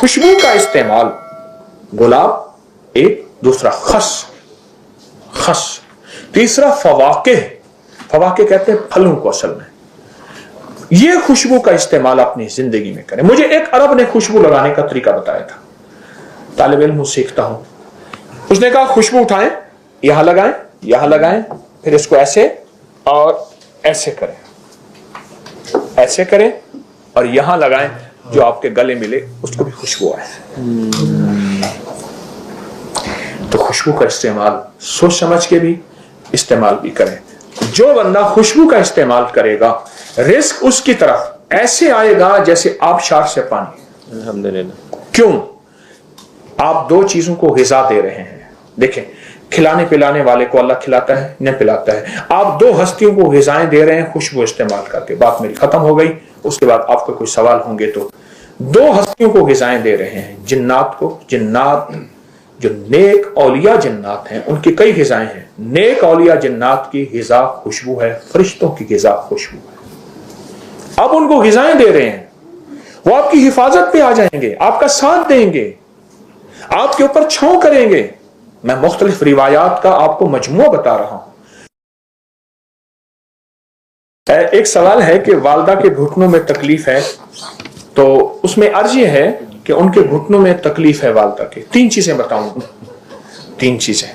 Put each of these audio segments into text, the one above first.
खुशबू का इस्तेमाल, गुलाब एक, दूसरा खस, तीसरा फवाके कहते हैं फलों को असल में। ये खुशबू का इस्तेमाल अपनी जिंदगी में करें। मुझे एक अरब ने खुशबू लगाने का तरीका बताया था, तालिब इल्म सीखता हूं। उसने कहा खुशबू उठाएं, यहां लगाएं, फिर इसको ऐसे और ऐसे करें और यहां लगाएं, जो आपके गले मिले उसको भी खुशबू आए। तो खुशबू का इस्तेमाल सोच समझ के भी इस्तेमाल भी करें। जो बंदा खुशबू का इस्तेमाल करेगा, रिस्क उसकी तरफ ऐसे आएगा जैसे आबशार से पानी। अल्हम्दुलिल्लाह। क्यों? आप दो चीजों को ग़िज़ा दे रहे हैं। देखें, खिलाने पिलाने वाले को अल्लाह खिलाता है, न पिलाता है। आप दो हस्तियों को ग़िज़ाएं दे रहे हैं खुशबू इस्तेमाल करके। बात मेरी खत्म हो गई। उसके बाद आपको कोई सवाल होंगे तो, दो हस्तियों को ग़िज़ाएं दे रहे हैं, जिन्नात को। जिन्नात जो नेक औलिया जिन्नात हैं, उनकी कई ग़िज़ाएं हैं। नेक औलिया जिन्नात की ग़िज़ा खुशबू है, फरिश्तों की ग़िज़ा खुशबू है। अब उनको ग़िज़ाएं दे रहे हैं, वो आपकी हिफाजत पे आ जाएंगे, आपका साथ देंगे, आपके ऊपर छांव करेंगे। मैं मुख्तलिफ रिवायात का आपको मजमुआ बता रहा हूं। एक सवाल है कि वालदा के घुटनों में तकलीफ है, तो उसमें अर्ज ये है कि उनके घुटनों में तकलीफ है वालदा के। तीन चीजें बताऊंगा, तीन चीजें।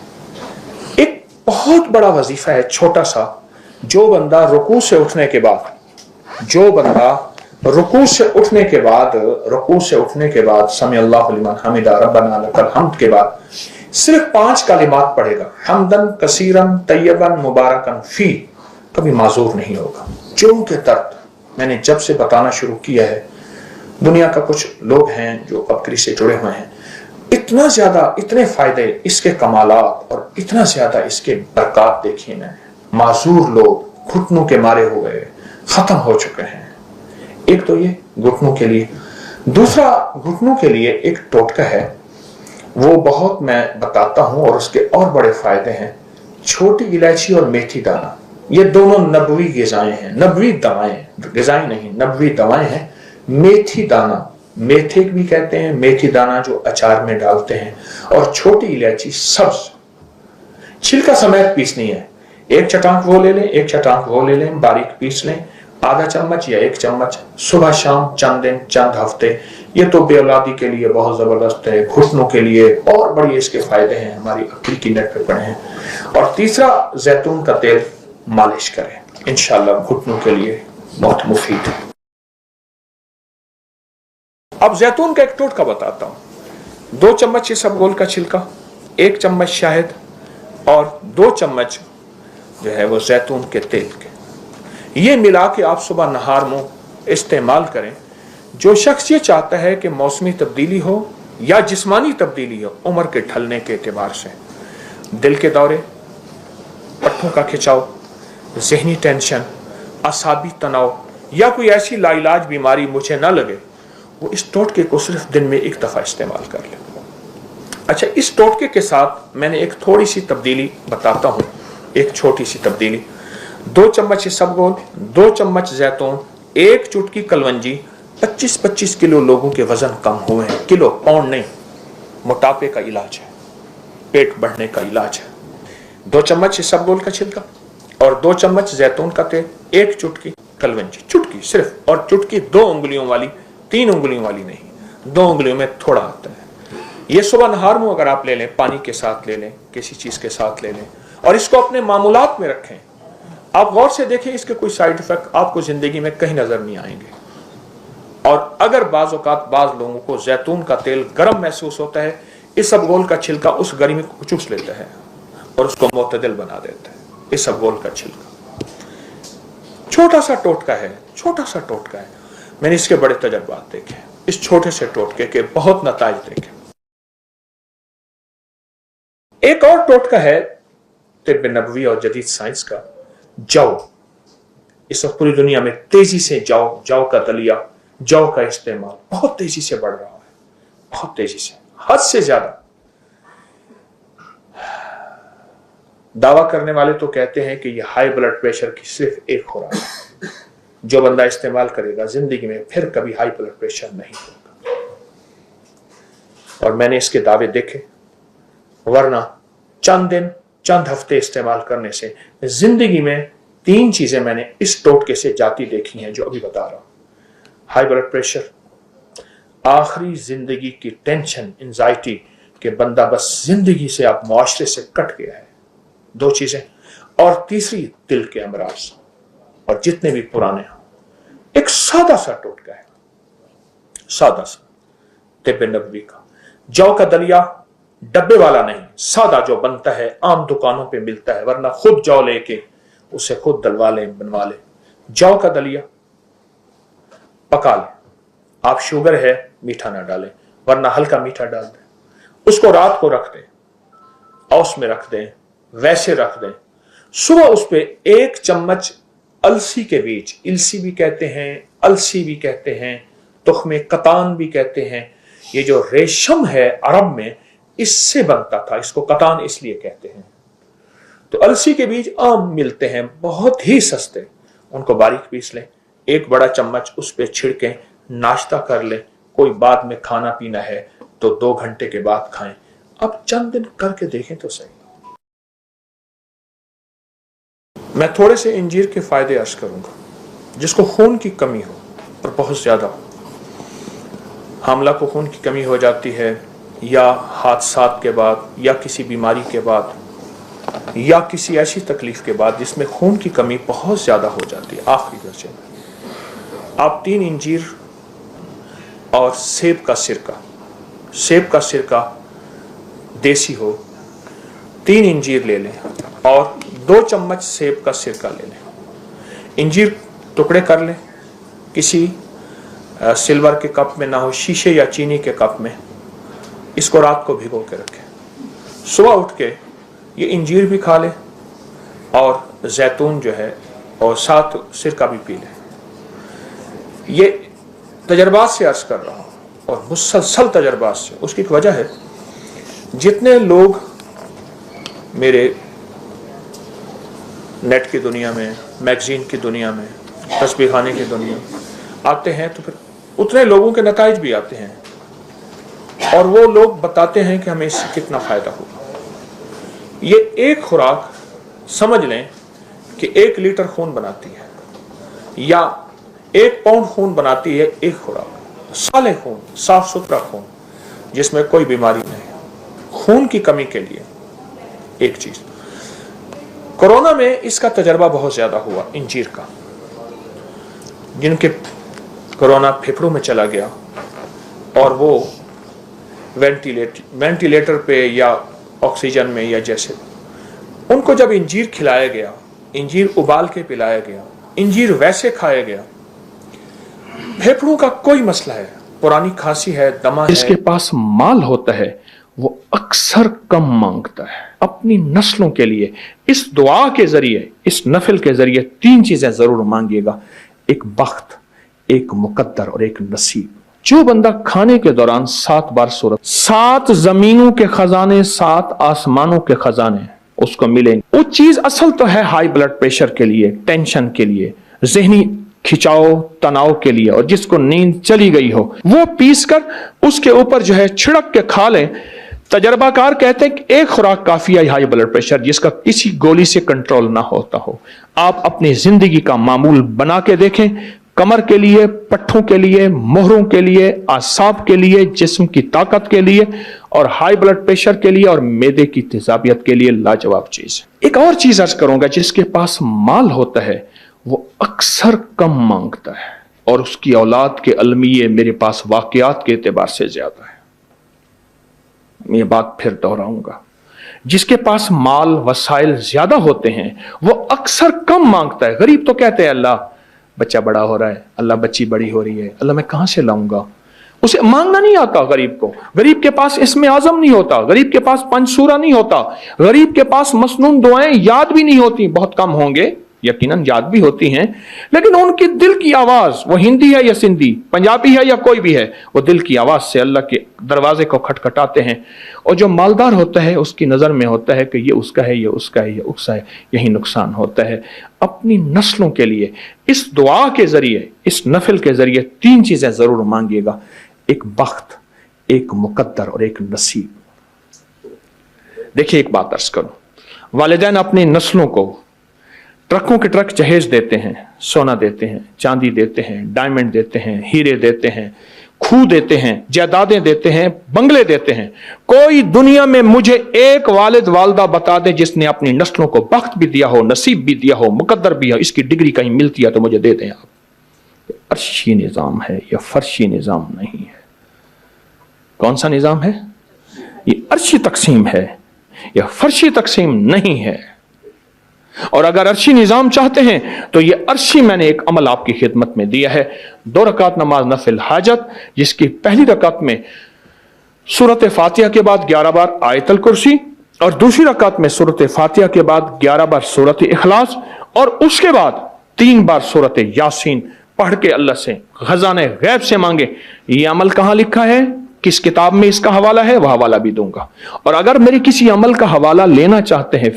एक बहुत बड़ा वजीफा है, छोटा सा। जो बंदा रुकू से उठने के बाद समी अल्लाहु लिमन हमिदा रब्बना लकल हम्द के बाद सिर्फ 5 कलिमात पढ़ेगा, हम्दन कसीरन तय्यबन मुबारकन फी, कभी माजूर नहीं होगा। जो के दर्द मैंने जब से बताना शुरू किया है, दुनिया का कुछ लोग हैं जो बकरी से जुड़े हुए हैं, इतना ज्यादा, इतने फायदे इसके कमालात और इतना ज्यादा इसके बरकत देखिए ना। माजूर लोग घुटनों के मारे हो गए, खत्म हो चुके हैं। एक तो ये घुटनों के लिए। दूसरा, घुटनों के लिए एक टोटका है, वो बहुत मैं बताता हूं और उसके और बड़े फायदे हैं। छोटी इलायची और मेथी दाना, ये दोनों नबवी ग़िज़ाएं हैं, नबवी दवाएं, ग़िज़ाएं नहीं, नबवी दवाएं हैं। मेथी दाना, मेथे भी कहते हैं, मेथी दाना जो अचार में डालते हैं, और छोटी इलायची सब्ज, छिलका समेत पीसनी है। एक चटाक वो ले लें, एक चटाक वो ले लें, बारीक पीस लें, आधा चम्मच या 1 चम्मच, सुबह शाम, चंद दिन, चंद हफ्ते। ये तो बेऔलादी के लिए बहुत जबरदस्त है, घुटनों के लिए और बड़ी इसके फायदे हैं, हमारी अक्ल की नेट पे पड़े हैं। और तीसरा, जैतून का तेल मालिश करें, इंशाअल्लाह घुटनों के लिए बहुत मुफीद है। अब जैतून का एक टोटका बताता हूं। 2 चम्मच इसबगोल का छिलका, 1 चम्मच शहद और 2 चम्मच जो है वो जैतून के तेल के, ये मिला के आप सुबह नहार मुंह इस्तेमाल करें। जो शख्स ये चाहता है कि मौसमी तब्दीली हो या जिस्मानी तब्दीली हो, उम्र के ढलने के एतबार से, दिल के दौरे, पट्टों का खिंचाव, जहनी टेंशन, असाबी तनाव या कोई ऐसी लाइलाज बीमारी मुझे ना लगे, वो इस टोटके को सिर्फ दिन में 1 दफा इस्तेमाल कर ले। अच्छा, इस टोटके के साथ मैंने एक थोड़ी सी तब्दीली बताता हूं, एक छोटी सी तब्दीली। 2 चम्मच इसबगोल, 2 चम्मच जैतून, 1 चुटकी कलवंजी। 25-25 किलो लोगों के वजन कम हुए हैं, किलो, पाउंड नहीं। मोटापे का इलाज है, पेट बढ़ने का इलाज है। 2 चम्मच इसबगोल का छिलका और 2 चम्मच जैतून का तेल, 1 चुटकी कलवंजी, चुटकी सिर्फ, और चुटकी 2 उंगलियों वाली, 3 उंगलियों वाली नहीं, 2 उंगलियों में थोड़ा आता है। ये सुबह नहार मुंह अगर आप ले लें, पानी के साथ ले लें, किसी चीज के साथ ले लें, और इसको अपने मामूलात में रखें। आप गौर से देखें, इसके कोई साइड इफेक्ट आपको जिंदगी में कहीं नजर नहीं आएंगे। और अगर बाज़ औक़ात बाज़ लोगों को जैतून का तेल गर्म महसूस होता है, इसबगोल का छिलका उस गर्मी को चूस लेता है और उसको मोतदिल बना देता है। इसबगोल का छिलका छोटा सा टोटका है, छोटा सा टोटका है। मैंने इसके बड़े तजर्बात देखे, इस छोटे से टोटके के बहुत नताइज देखे। एक और टोटका है तिब्ब नबवी और जदीद साइंस का, जौ। इस वक्त पूरी दुनिया में तेजी से जौ का दलिया, जौ का इस्तेमाल बहुत तेजी से बढ़ रहा है, बहुत तेजी से, हद से ज्यादा। दावा करने वाले तो कहते हैं कि यह हाई ब्लड प्रेशर की सिर्फ एक खुराक है, जो बंदा इस्तेमाल करेगा जिंदगी में फिर कभी हाई ब्लड प्रेशर नहीं होगा। और मैंने इसके दावे देखे, वरना चंद दिन चंद हफ्ते इस्तेमाल करने से जिंदगी में 3 चीजें मैंने इस टोटके से जाती देखी हैं जो अभी बता रहा हूं। हाई ब्लड प्रेशर, आखिरी जिंदगी की टेंशन, एंजाइटी कि बंदा बस जिंदगी से आप मुआशरे से कट गया है, 2 चीजें, और तीसरी दिल के अमराज, और जितने भी पुराने हों। एक सादा सा टोटका है, सादा सा, तिब्बे नबवी का। जौ का दलिया डब्बे वाला नहीं, सादा जो बनता है, आम दुकानों पे मिलता है, वरना खुद जौ लेके उसे खुद दलवा ले, बनवा ले। जौ का दलिया पका ले, आप शुगर है मीठा ना डालें, वरना हल्का मीठा डाल दें। उसको रात को रख दें, औस में रख दें, वैसे रख दें। सुबह उस पे 1 चम्मच अलसी के बीज, इलसी भी कहते हैं, अलसी भी कहते हैं, तुख्मे कतान भी कहते हैं। ये जो रेशम है अरब में, इससे बनता था, इसको कतान इसलिए कहते हैं। तो अलसी के बीज आम मिलते हैं, बहुत ही सस्ते, उनको बारीक पीस लें, 1 बड़ा चम्मच उस पे छिड़कें, नाश्ता कर लें। कोई बाद में खाना पीना है तो 2 घंटे के बाद खाएं। अब चंद दिन करके देखें तो सही। मैं थोड़े से इंजीर के फायदे अर्ज करूंगा। जिसको खून की कमी हो और बहुत ज्यादा, हामला को खून की कमी हो जाती है, या हादसात के बाद, या किसी बीमारी के बाद, या किसी ऐसी तकलीफ के बाद जिसमें खून की कमी बहुत ज्यादा हो जाती है आखिरी दर्जे में, आप 3 इंजीर और सेब का सिरका देसी हो, 3 इंजीर ले लें और 2 चम्मच सेब का सिरका ले लें। इंजीर टुकड़े कर लें, किसी सिल्वर के कप में ना हो, शीशे या चीनी के कप में। इसको रात को भिगो के रखें, सुबह उठ के ये इंजीर भी खा लें और जैतून जो है और साथ सिरका भी पी लें। ये तजर्बात से अर्ज कर रहा हूँ और मुसलसल तजर्बात से। उसकी एक वजह है, जितने लोग मेरे नेट की दुनिया में, मैगजीन की दुनिया में, तस्बीह खाने की दुनिया में आते हैं, तो फिर उतने लोगों के नताइज भी आते हैं और वो लोग बताते हैं कि हमें इससे कितना फायदा होगा। ये एक खुराक समझ लें कि 1 लीटर खून बनाती है, या 1 पाउंड खून बनाती है एक खुराक। साले खून, साफ सुथरा खून जिसमें कोई बीमारी नहीं। खून की कमी के लिए एक चीज, कोरोना में इसका तजर्बा बहुत ज्यादा हुआ इंजीर का। जिनके कोरोना फेफड़ों में चला गया और वो वेंटिलेटर पे या ऑक्सीजन में या जैसे, उनको जब इंजीर खिलाया गया, इंजीर उबाल के पिलाया गया, इंजीर वैसे खाया गया, फेफड़ों का कोई मसला है, पुरानी खांसी है, दमा है, जिसके पास माल होता है वो अक्सर कम मांगता है। अपनी नस्लों के लिए इस दुआ के जरिए, इस नफल के जरिए 3 चीजें जरूर मांगिएगा, एक बख्त, एक मुकद्दर और एक नसीब। जो बंदा खाने के दौरान 7 बार सूरत, 7 जमीनों के खजाने, 7 आसमानों के खजाने उसको मिलेंगे। वो चीज असल तो है हाई ब्लड प्रेशर के लिए, टेंशन के लिए, जहनी खिंचाव तनाव के लिए, और जिसको नींद चली गई हो वो पीस कर उसके ऊपर जो है छिड़क के खा लें। तजर्बाकार कहते हैं कि 1 खुराक काफी है हाई ब्लड प्रेशर जिसका किसी गोली से कंट्रोल ना होता हो। आप अपनी जिंदगी का मामूल बना के देखें, कमर के लिए, पट्ठों के लिए, मोहरों के लिए, आसाब के लिए, जिस्म की ताकत के लिए और हाई ब्लड प्रेशर के लिए और मैदे की तेजाबियत के लिए लाजवाब चीज। एक और चीज अर्ज करूंगा, जिसके पास माल होता है वो अक्सर कम मांगता है और उसकी औलाद के अलमिये मेरे पास वाकयात के एतबार से ज्यादा है। मैं ये बात फिर दोहराऊंगा, जिसके पास माल वसाइल ज्यादा होते हैं वो अक्सर कम मांगता है। गरीब तो कहते हैं अल्लाह बच्चा बड़ा हो रहा है, अल्लाह बच्ची बड़ी हो रही है, अल्लाह मैं कहां से लाऊंगा। उसे मांगना नहीं आता गरीब को। गरीब के पास इसमें आजम नहीं होता, गरीब के पास पंचसूरा नहीं होता, गरीब के पास मसनून दुआएं याद भी नहीं होती। बहुत कम होंगे, यकीनन याद भी होती हैं, लेकिन उनकी दिल की आवाज, वो हिंदी है या सिंधी, पंजाबी है या कोई भी है, वो दिल की आवाज से अल्लाह के दरवाजे को खटखटाते हैं। और जो मालदार होता है उसकी नजर में होता है कि ये उसका है, ये उसका है, ये उसका है, यही नुकसान होता है। अपनी नस्लों के लिए इस दुआ के जरिए, इस नफल के जरिए 3 चीजें जरूर मांगिएगा, एक बख्त, एक मुकद्दर और एक नसीब। देखिए एक बात अर्ज करूं, वालिदैन अपनी नस्लों को ट्रकों के ट्रक जहेज देते हैं, सोना देते हैं, चांदी देते हैं, डायमंड देते हैं, हीरे देते हैं, खूह देते हैं, जायदादें देते हैं, बंगले देते हैं। कोई दुनिया में मुझे एक वालिद वालदा बता दे जिसने अपनी नस्लों को बख्त भी दिया हो, नसीब भी दिया हो, मुकद्दर भी हो, इसकी डिग्री कहीं मिलती है तो मुझे दे दें आप। अर्शी निजाम है, यह फर्शी निजाम नहीं है। कौन सा निजाम है? ये अर्शी तकसीम है, यह फर्शी तकसीम नहीं है। और अगर अर्शी निजाम चाहते हैं तो यह अर्शी मैंने एक अमल आपकी खिदमत में दिया है। 2 रकात नमाज नफिल हाजत, जिसकी पहली रकात में सूरत फातिहा के बाद 11 बार आयतल कुर्सी, और दूसरी रकात में सूरत फातिहा के बाद 11 बार सूरत इखलास, और उसके बाद 3 बार सूरत यासीन पढ़ के अल्लाह से खजाने गैब से मांगे। यह अमल कहां लिखा है, किस किताब में इसका हवाला है, वह हवाला भी दूंगा। और अगर मेरे किसी अमल का हवाला लेना चाहते हैं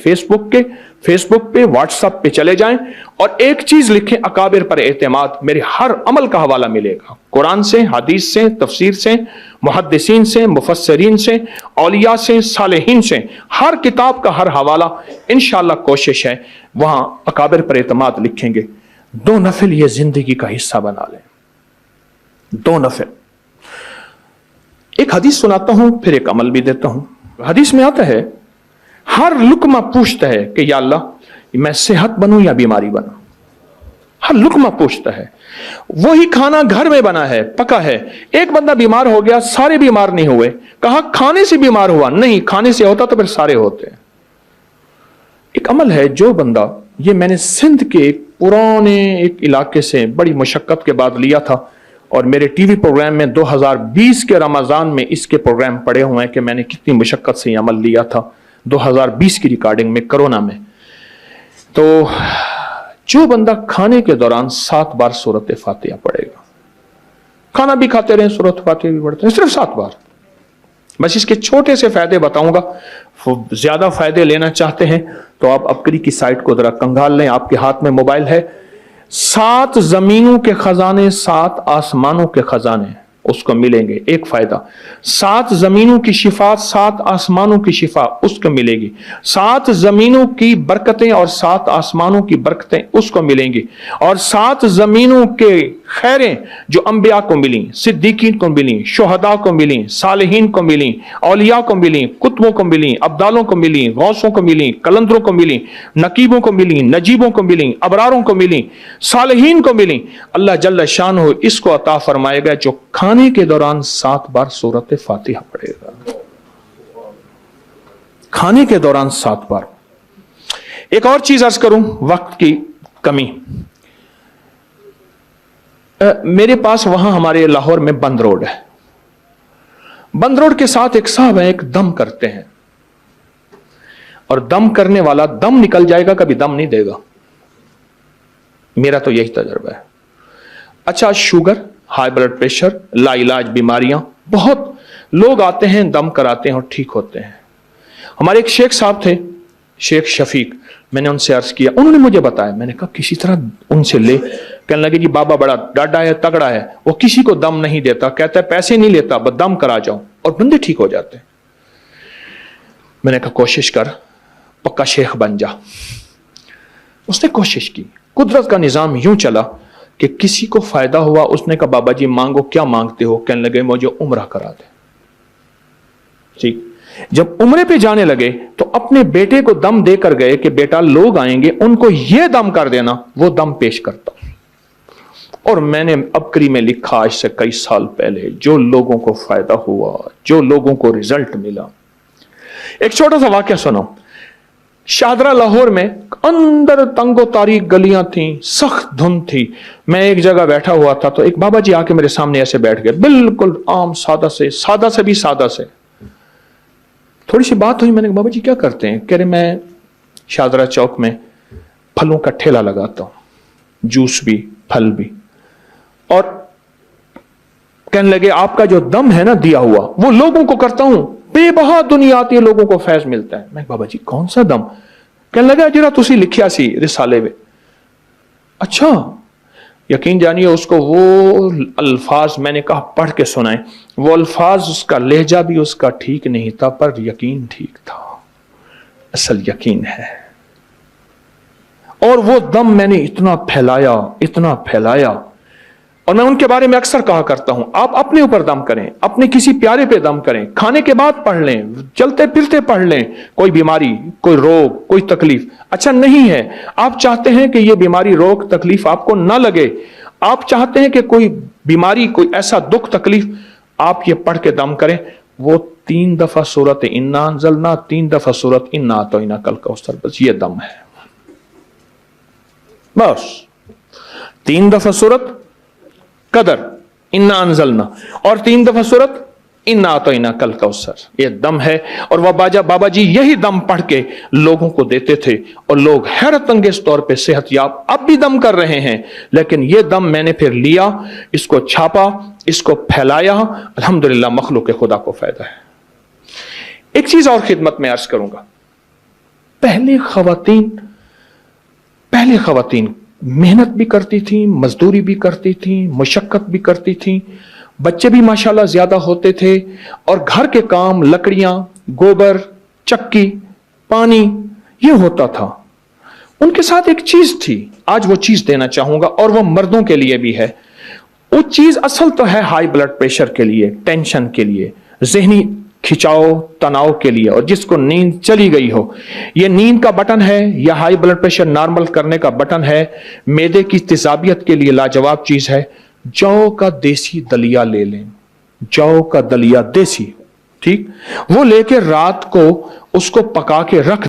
फेसबुक पे व्हाट्सएप पे चले जाएं और एक चीज लिखें, अकाबिर पर एतमाद, मेरे हर अमल का हवाला मिलेगा, कुरान से, हदीस से, तफसीर से, मुहद्दिसीन से, मुफस्सरीन से, औलिया से, सालेहीन से, हर किताब का हर हवाला इंशाअल्लाह कोशिश है वहां अकाबिर पर एतमाद लिखेंगे। 2 नफिल ये जिंदगी का हिस्सा बना लें, 2 नफिल। एक हदीस सुनाता हूं, फिर एक अमल भी देता हूं। हदीस में आता है, हर लुकमा पूछता है कि या अल्लाह मैं सेहत बनूं या बीमारी बनूं। हर लुकमा पूछता है। वही खाना घर में बना है, पका है, एक बंदा बीमार हो गया, सारे बीमार नहीं हुए। कहा खाने से बीमार हुआ, नहीं, खाने से होता तो फिर सारे होते। एक अमल है, जो बंदा, ये मैंने सिंध के एक पुराने एक इलाके से बड़ी मुशक्कत के बाद लिया था, और मेरे टीवी प्रोग्राम में 2020 के रमजान में इसके प्रोग्राम पड़े हुए हैं कि मैंने कितनी मुशक्कत से अमल लिया था 2020 की रिकॉर्डिंग में, कोरोना में। तो जो बंदा खाने के दौरान 7 बार सूरत फातिहा पढ़ेगा, खाना भी खाते रहे सूरत फातिहा भी पढ़ते हैं, सिर्फ 7 बार। बस इसके छोटे से फायदे बताऊंगा। ज्यादा फायदे लेना चाहते हैं तो आप अपकरी की साइट को जरा कंगाल लें, आपके हाथ में मोबाइल है। 7 जमीनों के खजाने, 7 आसमानों के खजाने उसको मिलेंगे। एक फायदा, 7 जमीनों की शिफा, 7 आसमानों की शिफा उसको मिलेगी। 7 जमीनों की बरकतें और 7 आसमानों की बरकतें उसको मिलेंगी। और 7 जमीनों के खैरें जो अंबिया को मिली, सिद्दीकीन को मिली, शुहदा को मिली, सालिहीन को मिली, औलिया को मिली, कुतुबों को मिली, अब्दालों को मिली, गौसों को मिली, कलंदरों को मिली, नकीबों को मिली, नजीबों को मिली, अबरारों को मिली, सालिहीन को मिली, अल्लाह जल्ल शान इसको अता फरमाएगा जो खाने के दौरान 7 बार सूरत फातिहा पढ़ेगा। खाने के दौरान 7 बार। एक और चीज अर्ज करूं, वक्त की कमी। मेरे पास वहां हमारे लाहौर में बंद रोड है। बंद रोड के साथ एक साहब है, एक दम करते हैं, और दम करने वाला दम निकल जाएगा, कभी दम नहीं देगा। मेरा तो यही तजुर्बा है। अच्छा, शुगर, हाई ब्लड प्रेशर, लाइलाज बीमारियां, बहुत लोग आते हैं, दम कराते हैं और ठीक होते हैं। हमारे एक शेख साहब थे, शेख शफीक, मैंने उनसे अर्ज किया, उन्होंने मुझे बताया, मैंने कहा किसी तरह उनसे ले। कहने लगे जी बाबा बड़ा डाढ़ा है, तगड़ा है, वो किसी को दम नहीं देता, कहता है पैसे नहीं लेता, बस दम करा जाओ, और बंदे ठीक हो जाते हैं। मैंने कहा कोशिश कर, पक्का शेख बन जा। उसने कोशिश की। कुदरत का निजाम यूं चला कि किसी को फायदा हुआ। उसने कहा बाबा जी मांगो, क्या मांगते हो? कहने लगे मुझे उम्रा करा दे। ठीक, जब उम्रे पे जाने लगे तो अपने बेटे को दम देकर गए कि बेटा लोग आएंगे, उनको यह दम कर देना। वो दम पेश करता। और मैंने अबकरी में लिखा आज से कई साल पहले, जो लोगों को फायदा हुआ, जो लोगों को रिजल्ट मिला। एक छोटा सा वाकया सुनो। शादरा लाहौर में अंदर तंगो तारीख गलियां थी, सख्त धुंध थी। मैं एक जगह बैठा हुआ था तो एक बाबा जी आके मेरे सामने ऐसे बैठ गए, बिल्कुल आम सादा से भी सादा से। थोड़ी सी बात हुई, मैंने कहा बाबा जी क्या करते हैं? कह रहे मैं शादरा चौक में फलों का ठेला लगाता हूं, जूस भी फल भी। और कहने लगे आपका जो दम है ना दिया हुआ, वो लोगों को करता हूं, बेबहा दुनिया आती है, लोगों को फैज मिलता है। मैं बाबा जी कौन सा दम? कहने लगा जरा तुसी लिखिया सी रिसाले में। अच्छा, یقین جانیے اس کو وہ الفاظ میں نے کہا پڑھ کے سنائیں، وہ الفاظ اس کا لہجہ بھی اس کا ٹھیک نہیں تھا، پر یقین ٹھیک تھا، اصل یقین ہے۔ اور وہ دم میں نے اتنا پھیلایا، اور میں ان کے بارے میں اکثر کہا کرتا ہوں، آپ اپنے اوپر دم کریں، اپنے کسی پیارے پہ دم کریں، کھانے کے بعد پڑھ لیں، چلتے پھرتے پڑھ لیں، کوئی بیماری، کوئی روگ، کوئی تکلیف اچھا نہیں ہے، آپ چاہتے ہیں کہ یہ بیماری، روگ، تکلیف آپ کو نہ لگے، آپ چاہتے ہیں کہ کوئی بیماری، کوئی ایسا دکھ، تکلیف، آپ یہ پڑھ کے دم کریں، وہ 3 دفعہ سورت انا انزلنا، 3 دفعہ سورت انا اعطیناک الکوثر، بس یہ دم ہے، بس 3 دفعہ سورت قدر انا انزلنا اور 3 دفعہ سورت انا اعطیناک الکوثر، یہ دم ہے۔ اور وہ بابا جی یہی دم پڑھ کے لوگوں کو دیتے تھے، اور لوگ حیرت انگیز طور پہ صحت یاب اب بھی دم کر رہے ہیں، لیکن یہ دم میں نے پھر لیا، اس کو چھاپا، اس کو پھیلایا، الحمدللہ مخلوق خدا کو فائدہ ہے۔ ایک چیز اور خدمت میں عرض کروں گا، پہلے خواتین محنت بھی کرتی تھیں، مزدوری بھی کرتی تھیں، مشقت بھی کرتی تھیں، بچے بھی ماشاءاللہ زیادہ ہوتے تھے، اور گھر کے کام، لکڑیاں، گوبر، چکی، پانی، یہ ہوتا تھا۔ ان کے ساتھ ایک چیز تھی، آج وہ چیز دینا چاہوں گا، اور وہ مردوں کے لیے بھی ہے۔ وہ چیز اصل تو ہے ہائی بلڈ پریشر کے لیے، ٹینشن کے لیے، ذہنی کھچاؤ، تناؤ کے لیے، اور جس کو نیند چلی گئی ہو، یہ نیند کا بٹن ہے یا ہائی بلڈ پریشر نارمل کرنے کا بٹن ہے، معدے کی تیزابیت کے لیے لاجواب چیز ہے۔ جو کا دیسی دلیا لے لیں، جو کا دلیا دیسی، ٹھیک، وہ لے کے رات کو اس کو پکا کے رکھ